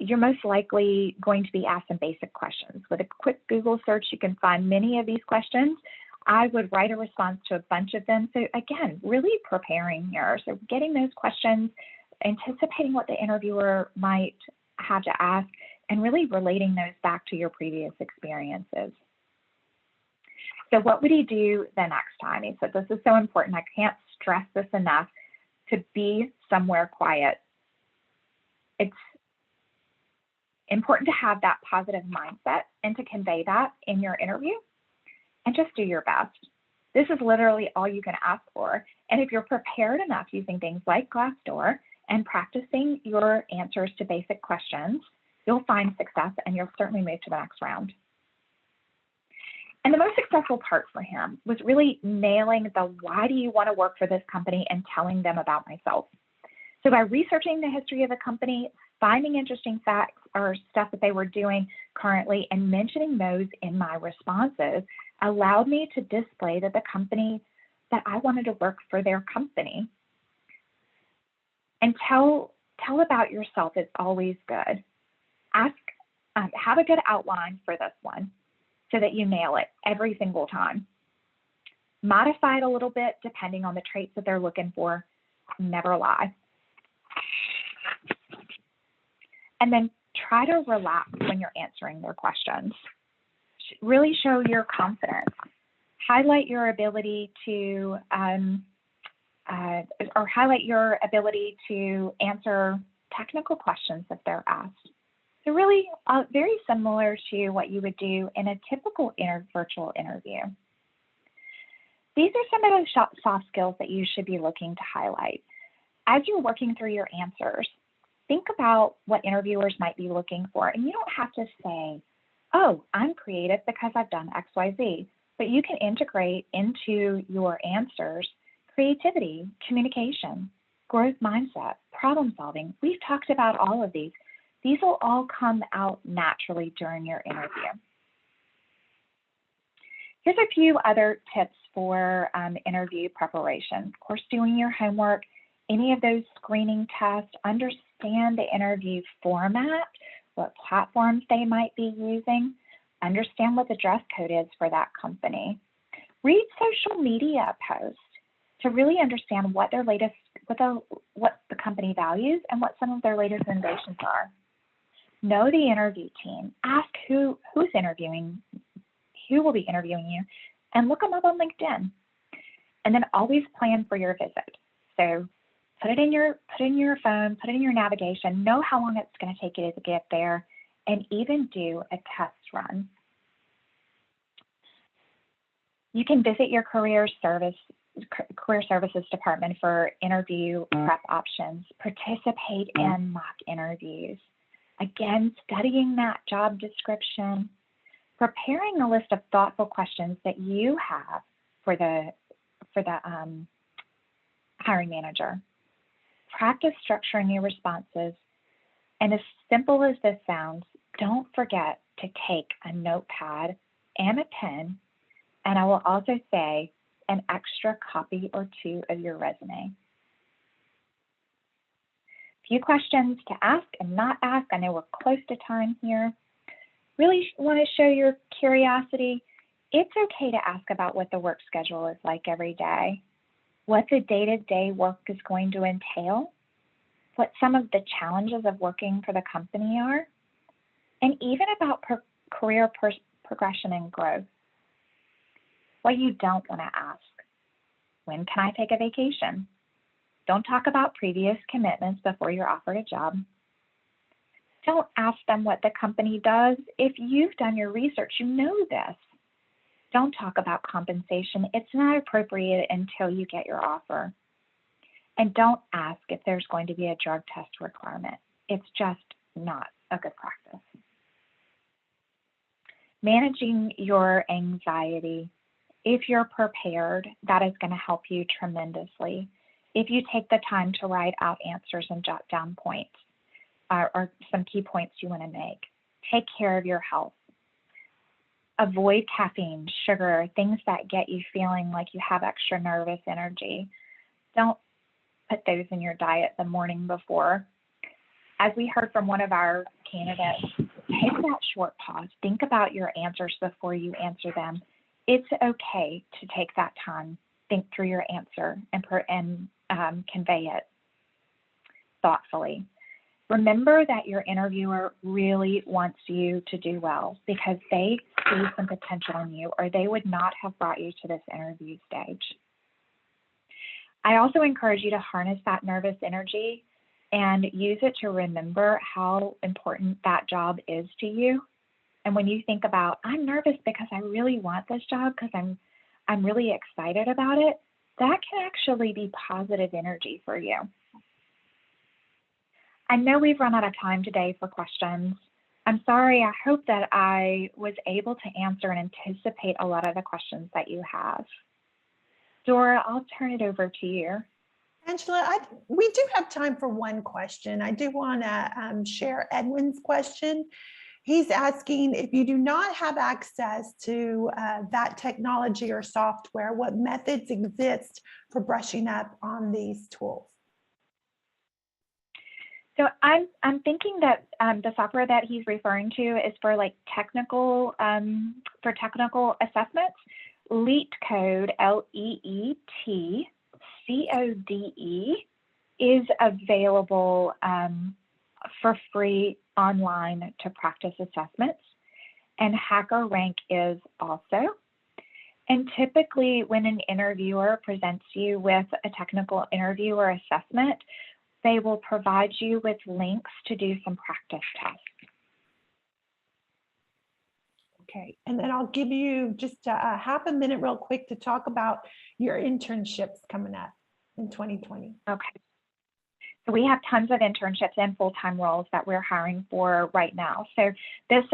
you're most likely going to be asked some basic questions. With a quick Google search, you can find many of these questions. I would write a response to a bunch of them. So again, really preparing here. So getting those questions, anticipating what the interviewer might have to ask, and really relating those back to your previous experiences. So what would he do the next time? He said, this is so important. I can't stress this enough, to be somewhere quiet. It's important to have that positive mindset and to convey that in your interview, and just do your best. This is literally all you can ask for. And if you're prepared enough using things like Glassdoor and practicing your answers to basic questions, you'll find success and you'll certainly move to the next round. And the most successful part for him was really nailing the why do you want to work for this company and telling them about myself. So by researching the history of the company, finding interesting facts or stuff that they were doing currently and mentioning those in my responses allowed me to display that the company, that I wanted to work for their company. And tell about yourself is always good. Have a good outline for this one so that you nail it every single time. Modify it a little bit depending on the traits that they're looking for. Never lie. And then try to relax when you're answering their questions. Really show your confidence. Highlight your ability to answer technical questions if they're asked. So really very similar to what you would do in a typical virtual interview. These are some of those soft skills that you should be looking to highlight. As you're working through your answers, think about what interviewers might be looking for. And you don't have to say, oh, I'm creative because I've done X, Y, Z. But you can integrate into your answers creativity, communication, growth mindset, problem solving. We've talked about all of these. These will all come out naturally during your interview. Here's a few other tips for interview preparation. Of course, doing your homework, any of those screening tests, understand the interview format, what platforms they might be using, understand what the dress code is for that company. Read social media posts to really understand what their latest, what the company values and what some of their latest innovations are. Know the interview team. Ask who's interviewing, who will be interviewing you, and look them up on LinkedIn. And then always plan for your visit. So put it in your phone, put it in your navigation, know how long it's going to take you to get there, and even do a test run. You can visit your career services department for interview prep options. Participate in mock interviews. Again, studying that job description, preparing a list of thoughtful questions that you have for the hiring manager. Practice structuring your responses. And as simple as this sounds, don't forget to take a notepad and a pen, and I will also say an extra copy or two of your resume. Few questions to ask and not ask. I know we're close to time here. Really want to show your curiosity. It's okay to ask about what the work schedule is like every day, what the day-to-day work is going to entail, what some of the challenges of working for the company are, and even about career progression and growth. What you don't want to ask: when can I take a vacation? Don't talk about previous commitments before you're offered a job. Don't ask them what the company does. If you've done your research, you know this. Don't talk about compensation. It's not appropriate until you get your offer. And don't ask if there's going to be a drug test requirement. It's just not a good practice. Managing your anxiety. If you're prepared, that is going to help you tremendously. If you take the time to write out answers and jot down points or some key points you want to make. Take care of your health. Avoid caffeine, sugar, things that get you feeling like you have extra nervous energy. Don't put those in your diet the morning before. As we heard from one of our candidates, take that short pause. Think about your answers before you answer them. It's okay to take that time, think through your answer, and convey it thoughtfully. Remember that your interviewer really wants you to do well because they see some potential in you, or they would not have brought you to this interview stage. I also encourage you to harness that nervous energy and use it to remember how important that job is to you. And when you think about, I'm nervous because I really want this job because I'm really excited about it, that can actually be positive energy for you. I know we've run out of time today for questions. I'm sorry. I hope that I was able to answer and anticipate a lot of the questions that you have. Dora, I'll turn it over to you. Angela, we do have time for one question. I do want to share Edwin's question. He's asking, if you do not have access to that technology or software, what methods exist for brushing up on these tools? So I'm thinking that the software that he's referring to is for like technical assessments. LeetCode, LEETCODE, is available for free online to practice assessments, and HackerRank is also. And typically when an interviewer presents you with a technical interview or assessment, they will provide you with links to do some practice tests. Okay, and then I'll give you just a half a minute real quick to talk about your internships coming up in 2020. Okay. So we have tons of internships and full-time roles that we're hiring for right now. So this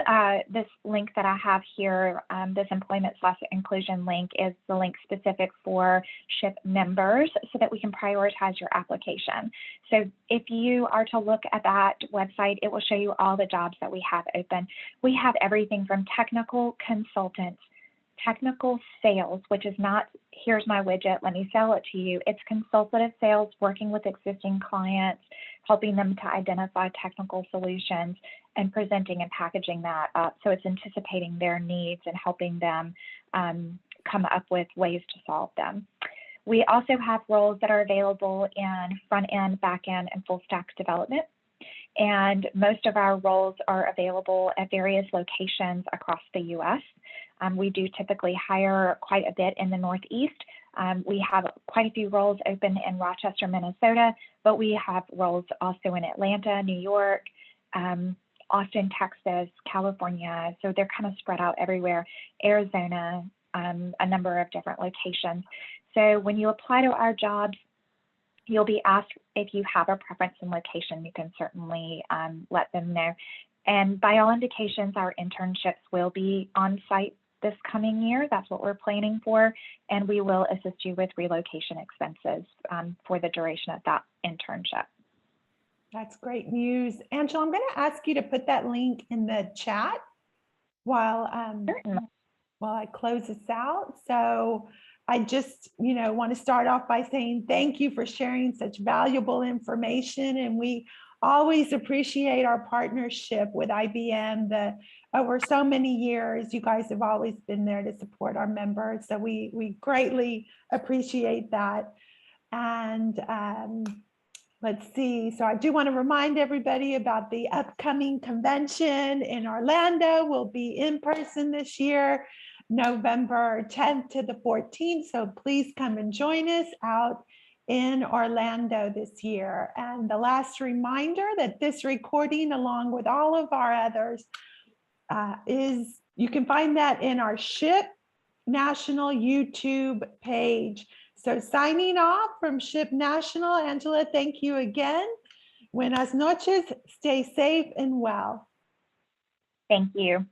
link that I have here, this employment/inclusion link, is the link specific for SHPE members so that we can prioritize your application. So if you are to look at that website, it will show you all the jobs that we have open. We have everything from technical consultants, technical sales, which is not, here's my widget, let me sell it to you. It's consultative sales, working with existing clients, helping them to identify technical solutions and presenting and packaging that up. So it's anticipating their needs and helping them come up with ways to solve them. We also have roles that are available in front end, back end, and full stack development. And most of our roles are available at various locations across the US. We do typically hire quite a bit in the Northeast. We have quite a few roles open in Rochester, Minnesota, but we have roles also in Atlanta, New York, Austin, Texas, California. So they're kind of spread out everywhere, Arizona, a number of different locations. So when you apply to our jobs, you'll be asked if you have a preference in location. You can certainly let them know. And by all indications, our internships will be on site this coming year. That's what we're planning for. And we will assist you with relocation expenses for the duration of that internship. That's great news. Angela, I'm going to ask you to put that link in the chat while Certainly. while I close this out. So I just, want to start off by saying thank you for sharing such valuable information. And we always appreciate our partnership with IBM. Over so many years, you guys have always been there to support our members. So we greatly appreciate that. And let's see. So I do want to remind everybody about the upcoming convention in Orlando. We'll be in person this year, November 10th to the 14th. So please come and join us out in Orlando this year. And the last reminder that this recording, along with all of our others, you can find that in our SHPE National YouTube page. So signing off from SHPE National, Angela, thank you again. Buenas noches, stay safe and well. Thank you.